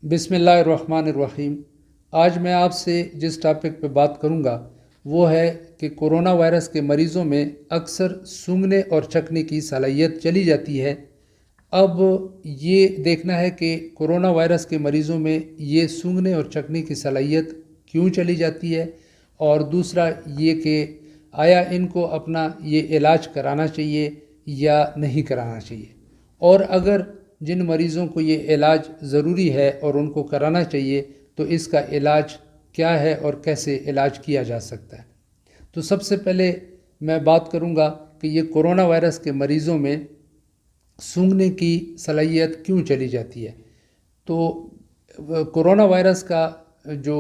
بسم اللہ الرحمن الرحیم۔ آج میں آپ سے جس ٹاپک پہ بات کروں گا وہ ہے کہ کورونا وائرس کے مریضوں میں اکثر سونگھنے اور چکھنے کی صلاحیت چلی جاتی ہے۔ اب یہ دیکھنا ہے کہ کورونا وائرس کے مریضوں میں یہ سونگھنے اور چکھنے کی صلاحیت کیوں چلی جاتی ہے، اور دوسرا یہ کہ آیا ان کو اپنا یہ علاج کرانا چاہیے یا نہیں کرانا چاہیے، اور اگر جن مریضوں کو یہ علاج ضروری ہے اور ان کو کرانا چاہیے تو اس کا علاج کیا ہے اور کیسے علاج کیا جا سکتا ہے۔ تو سب سے پہلے میں بات کروں گا کہ یہ کورونا وائرس کے مریضوں میں سونگھنے کی صلاحیت کیوں چلی جاتی ہے۔ تو کورونا وائرس کا جو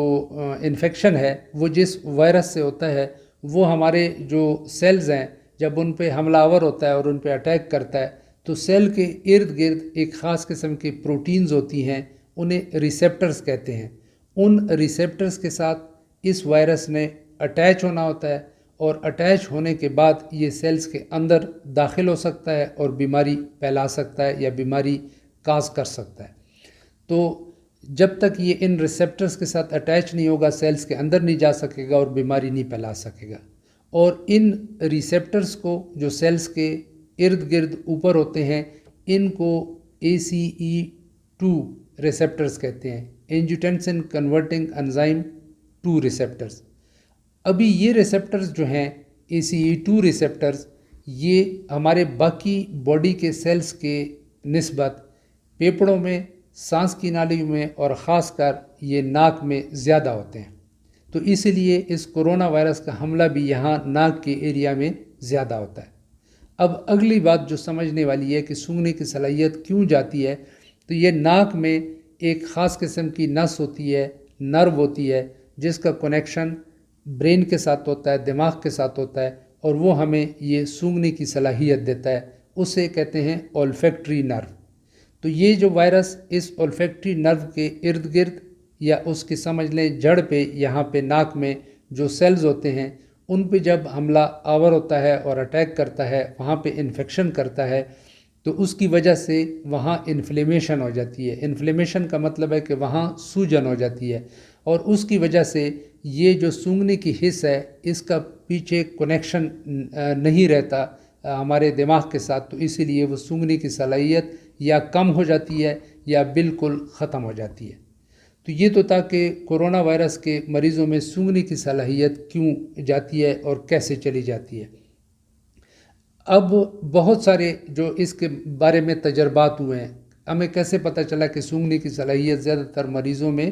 انفیکشن ہے وہ جس وائرس سے ہوتا ہے وہ ہمارے جو سیلز ہیں جب ان پہ حملہ آور ہوتا ہے اور ان پہ اٹیک کرتا ہے تو سیل کے ارد گرد ایک خاص قسم کی پروٹینز ہوتی ہیں، انہیں ریسیپٹرز کہتے ہیں۔ ان ریسیپٹرز کے ساتھ اس وائرس نے اٹیچ ہونا ہوتا ہے، اور اٹیچ ہونے کے بعد یہ سیلز کے اندر داخل ہو سکتا ہے اور بیماری پھیلا سکتا ہے یا بیماری کاز کر سکتا ہے۔ تو جب تک یہ ان ریسیپٹرز کے ساتھ اٹیچ نہیں ہوگا سیلز کے اندر نہیں جا سکے گا اور بیماری نہیں پھیلا سکے گا۔ اور ان ریسیپٹرز کو جو سیلز کے ارد گرد اوپر ہوتے ہیں ان کو ACE2 ریسیپٹرز کہتے ہیں، اینجیوٹینسن کنورٹنگ انزائم 2 ریسیپٹرز۔ ابھی یہ ریسیپٹرز جو ہیں ACE2 ریسیپٹرز، یہ ہمارے باقی باڈی کے سیلز کے نسبت پھیپھڑوں میں، سانس کی نالی میں اور خاص کر یہ ناک میں زیادہ ہوتے ہیں۔ تو اس لیے اس کورونا وائرس کا حملہ بھی یہاں ناک کے ایریا میں زیادہ ہوتا ہے۔ اب اگلی بات جو سمجھنے والی ہے کہ سونگھنے کی صلاحیت کیوں جاتی ہے، تو یہ ناک میں ایک خاص قسم کی نس ہوتی ہے، نرو ہوتی ہے، جس کا کنیکشن برین کے ساتھ ہوتا ہے، دماغ کے ساتھ ہوتا ہے، اور وہ ہمیں یہ سونگھنے کی صلاحیت دیتا ہے، اسے کہتے ہیں اولفیکٹری نرو۔ تو یہ جو وائرس اس اولفیکٹری نرو کے ارد گرد یا اس کی سمجھ لیں جڑ پہ، یہاں پہ ناک میں جو سیلز ہوتے ہیں ان پہ جب حملہ آور ہوتا ہے اور اٹیک کرتا ہے، وہاں پہ انفیکشن کرتا ہے، تو اس کی وجہ سے وہاں انفلیمیشن ہو جاتی ہے۔ انفلیمیشن کا مطلب ہے کہ وہاں سوجن ہو جاتی ہے، اور اس کی وجہ سے یہ جو سونگھنے کی حس ہے اس کا پیچھے کنیکشن نہیں رہتا ہمارے دماغ کے ساتھ، تو اسی لیے وہ سونگھنے کی صلاحیت یا کم ہو جاتی ہے یا بالکل ختم ہو جاتی ہے۔ تو یہ تو تھا کہ کورونا وائرس کے مریضوں میں سونگھنے کی صلاحیت کیوں جاتی ہے اور کیسے چلی جاتی ہے۔ اب بہت سارے جو اس کے بارے میں تجربات ہوئے ہیں، ہمیں کیسے پتہ چلا کہ سونگھنے کی صلاحیت زیادہ تر مریضوں میں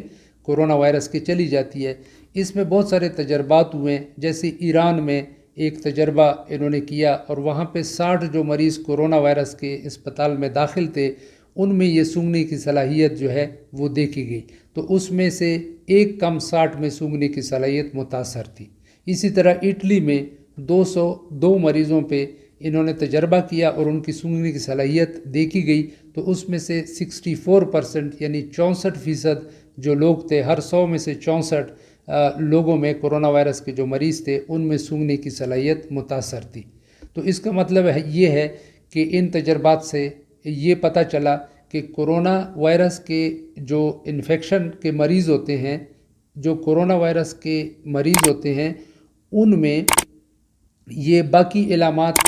کورونا وائرس کی چلی جاتی ہے۔ اس میں بہت سارے تجربات ہوئے ہیں، جیسے ایران میں ایک تجربہ انہوں نے کیا، اور وہاں پہ 60 جو مریض کورونا وائرس کے اسپتال میں داخل تھے ان میں یہ سونگھنے کی صلاحیت جو ہے وہ دیکھی گئی، تو اس میں سے ایک کم 60 میں سونگھنے کی صلاحیت متاثر تھی۔ اسی طرح اٹلی میں 202 مریضوں پہ انہوں نے تجربہ کیا اور ان کی سونگھنے کی صلاحیت دیکھی گئی، تو اس میں سے 64% یعنی 64% جو لوگ تھے، ہر 100 میں سے 64 لوگوں میں کورونا وائرس کے جو مریض تھے ان میں سونگھنے کی صلاحیت متاثر تھی۔ تو اس کا مطلب یہ ہے کہ ان تجربات سے یہ پتہ چلا کہ کورونا وائرس کے جو انفیکشن کے مریض ہوتے ہیں، جو کورونا وائرس کے مریض ہوتے ہیں، ان میں یہ باقی علامات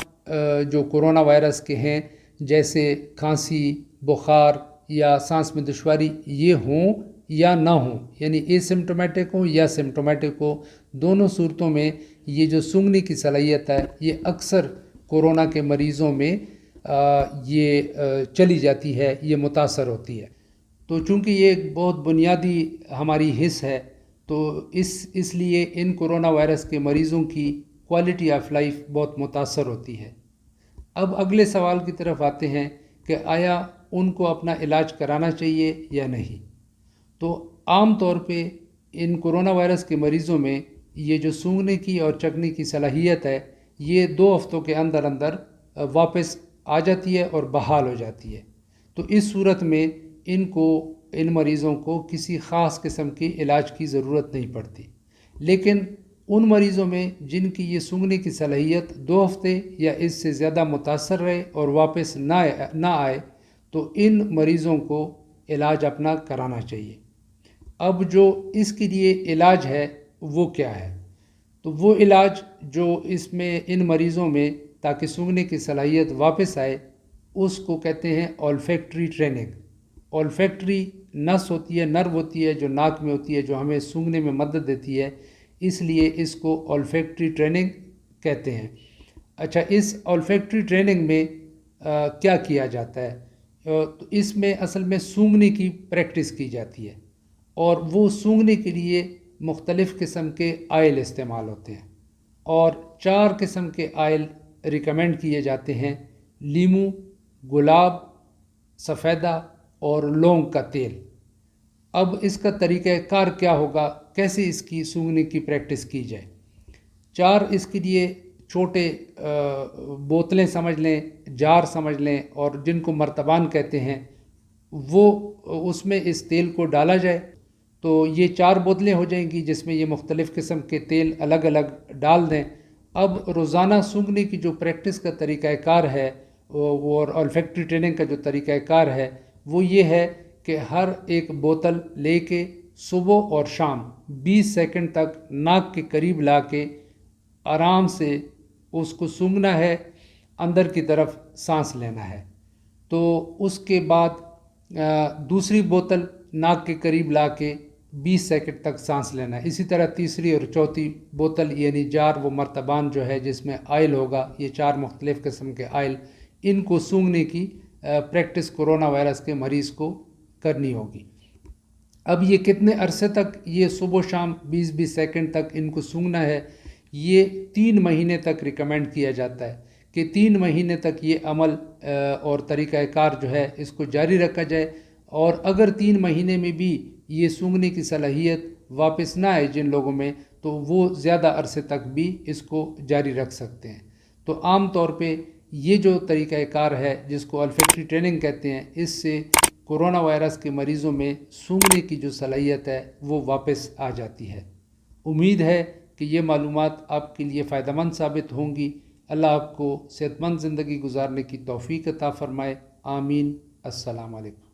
جو کورونا وائرس کے ہیں جیسے کھانسی، بخار یا سانس میں دشواری، یہ ہوں یا نہ ہوں، یعنی اے سمٹومیٹک ہوں یا سمٹومیٹک ہو، دونوں صورتوں میں یہ جو سونگھنے کی صلاحیت ہے یہ اکثر کورونا کے مریضوں میں یہ چلی جاتی ہے، یہ متاثر ہوتی ہے۔ تو چونکہ یہ ایک بہت بنیادی ہماری حس ہے، تو اس لیے ان کورونا وائرس کے مریضوں کی کوالٹی آف لائف بہت متاثر ہوتی ہے۔ اب اگلے سوال کی طرف آتے ہیں کہ آیا ان کو اپنا علاج کرانا چاہیے یا نہیں۔ تو عام طور پہ ان کورونا وائرس کے مریضوں میں یہ جو سونگھنے کی اور چکھنے کی صلاحیت ہے یہ 2 ہفتوں کے اندر اندر واپس آ جاتی ہے اور بحال ہو جاتی ہے۔ تو اس صورت میں ان مریضوں کو کسی خاص قسم کے علاج کی ضرورت نہیں پڑتی۔ لیکن ان مریضوں میں جن کی یہ سونگھنے کی صلاحیت 2 ہفتے یا اس سے زیادہ متاثر رہے اور واپس نہ آئے، تو ان مریضوں کو علاج اپنا کرانا چاہیے۔ اب جو اس کے لیے علاج ہے وہ کیا ہے؟ تو وہ علاج جو اس میں ان مریضوں میں تاکہ سونگھنے کی صلاحیت واپس آئے اس کو کہتے ہیں اولفیکٹری ٹریننگ۔ اولفیکٹری نس ہوتی ہے، نرو ہوتی ہے جو ناک میں ہوتی ہے، جو ہمیں سونگھنے میں مدد دیتی ہے، اس لیے اس کو اولفیکٹری ٹریننگ کہتے ہیں۔ اچھا، اس اولفیکٹری ٹریننگ میں کیا کیا جاتا ہے؟ تو اس میں اصل میں سونگھنے کی پریکٹس کی جاتی ہے، اور وہ سونگھنے کے لیے مختلف قسم کے آئل استعمال ہوتے ہیں، اور 4 قسم کے آئل ریکمینڈ کیے جاتے ہیں: لیمو، گلاب، سفیدہ اور لونگ کا تیل۔ اب اس کا طریقہ کار کیا ہوگا، کیسے اس کی سونگھنے کی پریکٹس کی جائے؟ 4 اس کے لیے چھوٹے بوتلیں سمجھ لیں، جار سمجھ لیں، اور جن کو مرتبان کہتے ہیں، وہ اس میں اس تیل کو ڈالا جائے تو یہ 4 بوتلیں ہو جائیں گی جس میں یہ مختلف قسم کے تیل الگ الگ ڈال دیں۔ اب روزانہ سونگھنے کی جو پریکٹس کا طریقہ کار ہے وہ اور اولفیکٹری ٹریننگ کا جو طریقہ کار ہے وہ یہ ہے کہ ہر ایک بوتل لے کے صبح اور شام 20 سیکنڈ تک ناک کے قریب لا کے آرام سے اس کو سونگھنا ہے، اندر کی طرف سانس لینا ہے۔ تو اس کے بعد دوسری بوتل ناک کے قریب لا کے 20 سیکنڈ تک سانس لینا ہے۔ اسی طرح تیسری اور چوتھی بوتل یعنی جار وہ مرتبان جو ہے جس میں آئل ہوگا، یہ 4 مختلف قسم کے آئل، ان کو سونگھنے کی پریکٹس کورونا وائرس کے مریض کو کرنی ہوگی۔ اب یہ کتنے عرصے تک یہ صبح و شام 20 سیکنڈ تک ان کو سونگھنا ہے؟ یہ 3 مہینے تک ریکمینڈ کیا جاتا ہے کہ 3 مہینے تک یہ عمل اور طریقہ کار جو ہے اس کو جاری رکھا جائے، اور اگر 3 مہینے میں بھی یہ سونگھنے کی صلاحیت واپس نہ آئے جن لوگوں میں، تو وہ زیادہ عرصے تک بھی اس کو جاری رکھ سکتے ہیں۔ تو عام طور پہ یہ جو طریقہ کار ہے جس کو اولفیکٹری ٹریننگ کہتے ہیں، اس سے کورونا وائرس کے مریضوں میں سونگھنے کی جو صلاحیت ہے وہ واپس آ جاتی ہے۔ امید ہے کہ یہ معلومات آپ کے لیے فائدہ مند ثابت ہوں گی۔ اللہ آپ کو صحت مند زندگی گزارنے کی توفیق عطا فرمائے، آمین۔ السلام علیکم۔